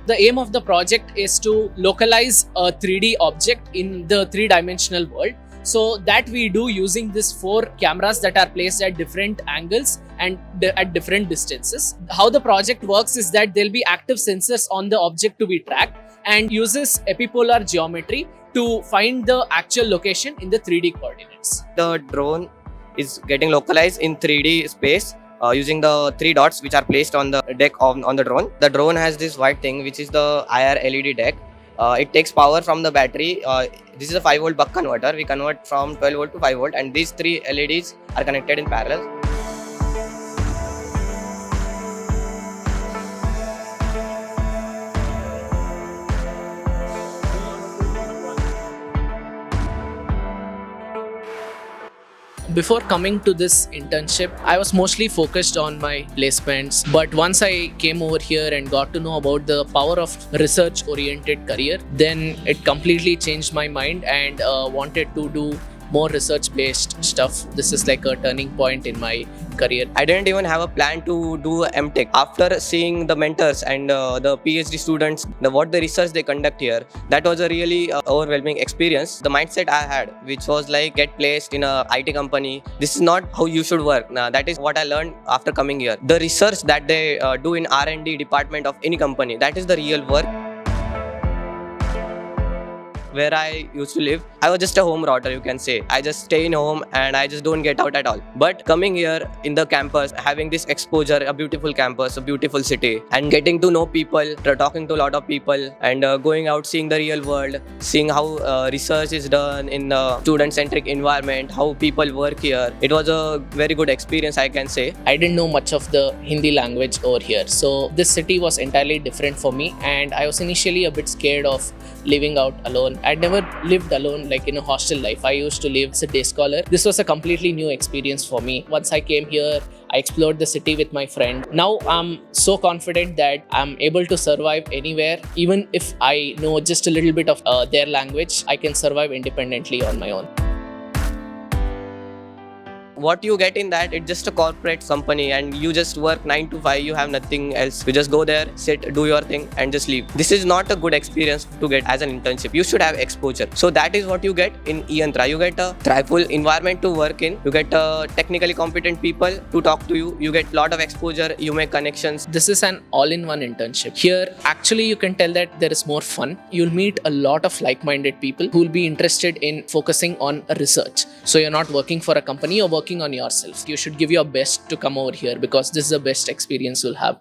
The aim of the project is to localize a 3D object in the three-dimensional world. So that we do using these 4 cameras that are placed at different angles and at different distances. How the project works is that there'll be active sensors on the object to be tracked and uses epipolar geometry to find the actual location in the 3D coordinates. The drone is getting localized in 3D space using the 3 dots which are placed on the deck on the drone. The drone has this white thing which is the IR LED deck. It takes power from the battery. This is a 5-volt buck converter. We convert from 12 volt to 5 volt, and these 3 LEDs are connected in parallel. Before coming to this internship, I was mostly focused on my placements. But once I came over here and got to know about the power of research-oriented career, then it completely changed my mind and wanted to do more research-based stuff. This is like a turning point in my career. I didn't even have a plan to do MTech. After seeing the mentors and the PhD students, what the research they conduct here, that was a really overwhelming experience. The mindset I had, which was like get placed in a IT company, this is not how you should work. Now, that is what I learned after coming here. The research that they do in R&D department of any company, that is the real work. Where I used to live, I was just a home rotter, you can say. I just stay in home and I just don't get out at all. But coming here in the campus, having this exposure, a beautiful campus, a beautiful city, and getting to know people, talking to a lot of people, and going out, seeing the real world, seeing how research is done in a student-centric environment, how people work here. It was a very good experience, I can say. I didn't know much of the Hindi language over here, so this city was entirely different for me, and I was initially a bit scared of living out alone. I'd never lived alone like in a hostel life. I used to live as a day scholar. This was a completely new experience for me. Once I came here, I explored the city with my friend. Now I'm so confident that I'm able to survive anywhere. Even if I know just a little bit of their language, I can survive independently on my own. What you get in that, it's just a corporate company and you just work 9 to 5, you have nothing else. You just go there, sit, do your thing and just leave. This is not a good experience to get as an internship. You should have exposure. So that is what you get in eYantra. You get a thriveful environment to work in. You get technically competent people to talk to you. You get a lot of exposure. You make connections. This is an all-in-one internship. Here, actually, you can tell that there is more fun. You'll meet a lot of like-minded people who will be interested in focusing on research. So you're not working for a company, you're working on yourself. You should give your best to come over here because this is the best experience you'll have.